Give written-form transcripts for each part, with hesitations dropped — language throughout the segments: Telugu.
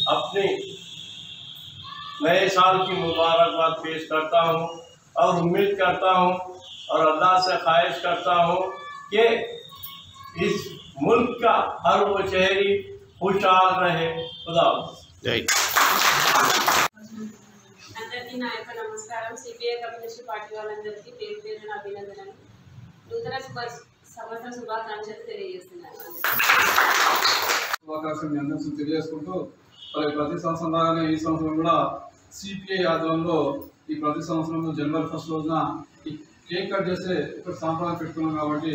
अपने नए साल की मुबारकबाद पेश करता हूँ और उम्मीद करता हूँ और अल्लाह से ख्वाहिश करता हूँ कि इस मुल्क का हर वो शहरी खुशहाल रहे। खुदा అందరికీ నా యొక్క నమస్కారం। సిపిఐ కమ్యూనిస్ట్ పార్టీ వాళ్ళందరికీ పేరు పేరున అభినందనలు, నూతన సంవత్సర శుభాకాంక్షలు తెలియజేస్తున్నాను। శుభాకాంక్షలు అందరికీ తెలియజేసుకుంటూ మరి ప్రతి సంవత్సరం లాగానే ఈ సంవత్సరం కూడా సిపిఐ ఆధ్వర్యంలో ఈ ప్రతి సంవత్సరం జనవరి 1 రోజున ఈ కేక్ కట్ చేసే ఒక సాంప్రదాయం పెట్టుకున్నాం కాబట్టి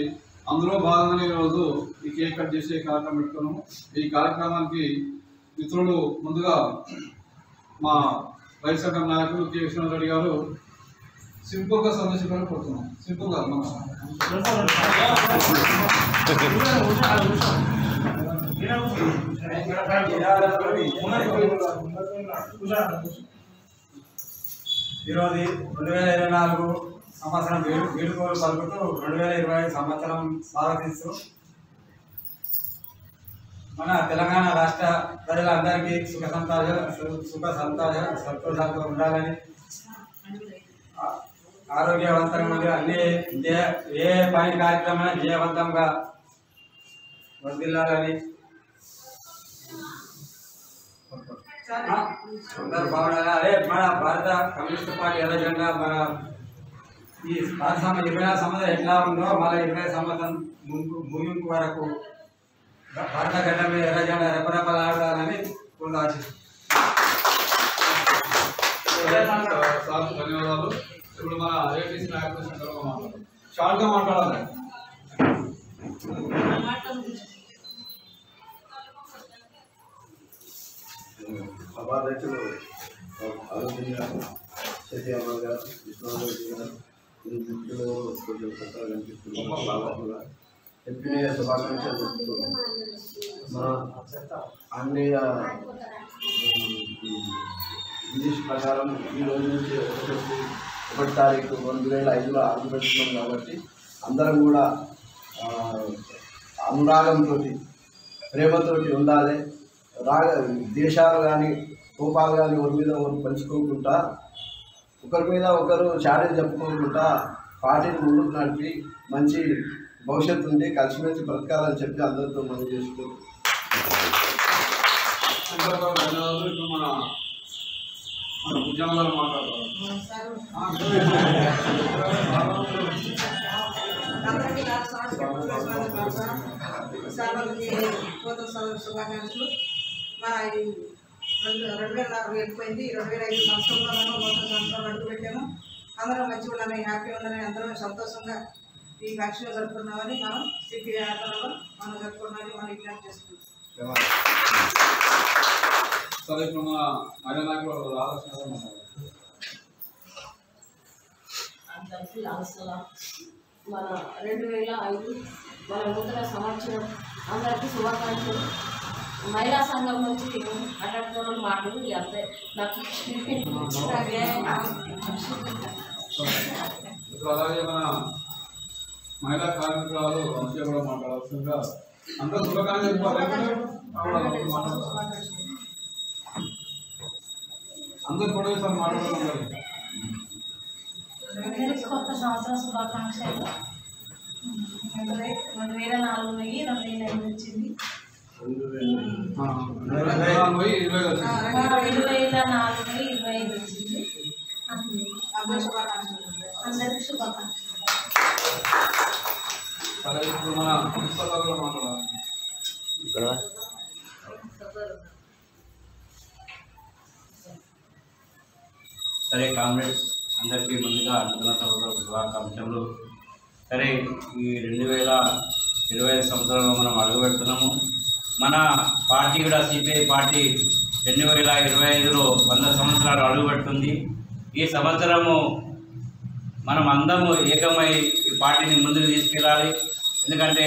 అందులో భాగంగానే ఈరోజు ఈ కేక్ కట్ చేసే కార్యక్రమం పెట్టుకున్నాము। ఈ కార్యక్రమానికి మిత్రులు ముందుగా మా రైతు సంఘం నాయకులు కె విశ్వనాథ్ రెడ్డి గారు సింపుల్గా సందేశించాలని కోరుతున్నాం। సింపుల్గా ఈరోజు 2024 సంవత్సరం వేడుకలు పలుకుతూ 2025 సంవత్సరం స్వాగతిస్తూ మన తెలంగాణ రాష్ట్ర ప్రజలందరికీ సుఖ సంతోషాలతో ఉండాలని, ఆరోగ్యవంతంగా అన్ని ఏ పని కార్యక్రమం జయవంతంగా వర్ధిల్లాలని, అందరూ బాగుండాలి। అదే మన భారత కమ్యూనిస్ట్ పార్టీ ఎర్రజెండా మన ఈ 24 సంవత్సరం ఎట్లా ఉందో మళ్ళీ 20 సంవత్సరం ముగింపు వరకు భారత గడ్డ మీద ఎర్రజెండా రెపరెపలాడాలని ధన్యవాదాలు। ఇప్పుడు మన ఏపీసీ నాయకులు సందర్భంగా మాట్లాడాలి, షార్ట్గా మాట్లాడాలి। సభాధ్యక్షులు అరవింద్ గారు, శశి అమర్ గారు, విశ్వనాథ్ రెడ్డి గారు, మిత్రులు కొంచెం కొత్తగా కనిపిస్తున్నారు, ఎంపీడీ శుభాకాంక్షలు చెప్తున్నాం। మన ఆంగ్లేయ ఇంగ్లీష్ ప్రకారం ఈ రోజు నుంచి 1 తారీఖు 2005లో అడుగు పెట్టుకున్నాం కాబట్టి అందరం కూడా అనురాగంతో ప్రేమతోటి ఉండాలి। దేశాలు కానీ కోపాలు కానీ ఒకరి మీద ఒకరు పంచుకోకుండా, ఒకరి మీద ఒకరు చాడీలు చెప్పుకోకుండా పార్టీని ముందుకు నడిపి మంచి భవిష్యత్తు ఉంది, కలిసిమెలిసి బ్రతకాలని చెప్పి అందరితో మనం చేసుకుంటాం। ఇప్పుడు మన ఉద్యమాలు మాట్లాడతారు। శుభాకాంక్షలు। మా 2004 వెళ్ళిపోయింది, 2005 సంవత్సరంలో మనం నూతన సంవత్సరం అడుగు పెట్టాము। అందరం మంచిగా ఉండాలని, హ్యాపీ ఉండాలని, అందరం సంతోషంగా ఈ ఫంక్షన్ జరుపుకున్నామని మనం సిపిఐ ఆధ్వర్యంలో మనం జరుపుకున్నామని మనం విజ్ఞప్తి చేసుకుంటాం। సరే, ఇప్పుడు మన మహిళా నాయకులు రాధాకృష్ణ అందరికీ నమస్కారం। మన 2005 మన నూతన సంవత్సరం అందరికీ శుభాకాంక్షలు। మహిళా సంఘం నుంచి అటెండ్ మాటలు అంతే నాకు। అలాగే మన మహిళా కార్మికురాలు అంశం కూడా మాట్లాడాల్సిందిగా అందరూ శుభాకాంక్షలు చెప్పాలి। అందరు కూడా మాట్లాడాలి। కొత్త సంవత్సరం శుభాకాంక్షలు। 2004 పోయి 2005 వచ్చింది। 2004 పోయి 25 వచ్చింది। అందరికి శుభాకాంక్షలు। సరే, ఇప్పుడు మన పుస్తకాలు మాట్లాడాలి। సరే కామ్రేడ్స్ అందరికీ ముందుగా నూతన సంవత్సర శుభాకాంక్షలు। సరే, ఈ 2025 సంవత్సరంలో మనం అడుగుపెడుతున్నాము। మన పార్టీ కూడా సిపిఐ పార్టీ 2025లో 100 సంవత్సరాలు అడుగుపెడుతుంది। ఈ సంవత్సరము మనం అందరము ఏకమై ఈ పార్టీని ముందుకు తీసుకెళ్ళాలి। ఎందుకంటే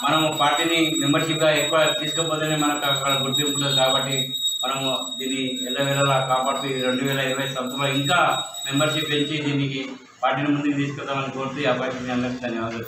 మనము పార్టీని మెంబర్షిప్గా ఎక్కువ తీసుకపోతేనే మనకు అక్కడ గుర్తింపు ఉంటుంది కాబట్టి మనము దీన్ని ఎల్లవేళలా కాపాడుతూ 2025 సంవత్సరంలో ఇంకా మెంబర్షిప్ పెంచి దీనికి పార్టీని ముందుకు తీసుకెళ్తామని కోరుతూ ఆ పార్టీని అందరికీ ధన్యవాదాలు।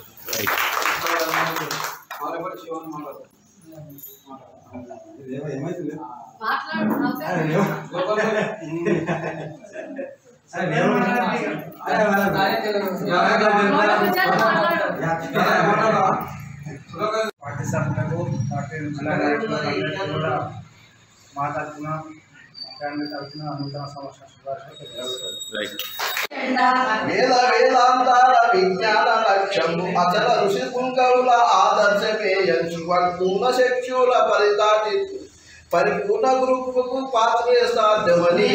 పార్టీ సభ్యులకు పార్టీ జిల్లా నాయకులకు కూడా మాట్లాడుతున్న తరఫున నూతన సంవత్సర శుభాకాంక్షలు. వేద వేదాంతాల విజ్ఞాన లక్ష్యము అచల ఋషి పుంగవుల ఆదర్శమేయంచు పూర్ణ శక్తుల పరితాటి పరిపూర్ణ గురువుకు పాత్రే సాధ్యమని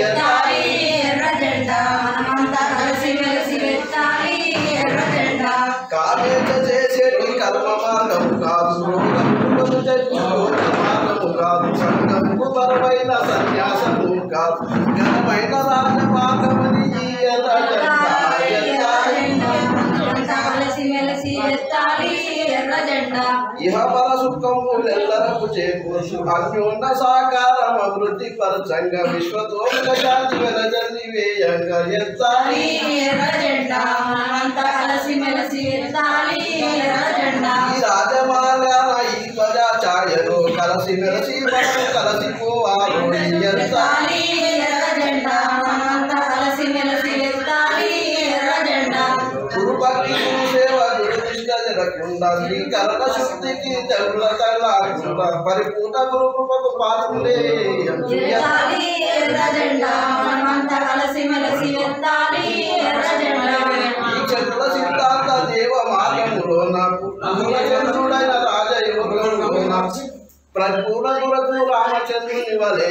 కామేత చేసేటి కర్మ మార్గము కాదు మార్గము కాదు సంగము బలమైన సన్యాసము కాదు ఘనమైన రాజమార్గమని ఇహపర సుఖములెల్లరకు చేకూర్చు అన్యోన్న సాకారం అభివృద్ధి పరచంగ విశ్వతోముల శాంతి వెలజల్లి వేయంగ ఎత్తాలి ఈ రాజమార్గాన ఈ ప్రజాచార్యలు కలసి మెలసి కలసిపోవారు ఎత్తాలి గురుభక్తి గురుసేవ గురునిష్ట జరగకుండా శ్రీకరణ శుద్ధికి తగులతలాకుండా పరిపూర్ణ గురు కృపకు పాత్రులే ఈ చతుల సిద్ధాంత దేవ మార్గములోన చంద్రుడైన రాజయోగంలోన పరిపూర్ణ గురకు రామచంద్రుని వలే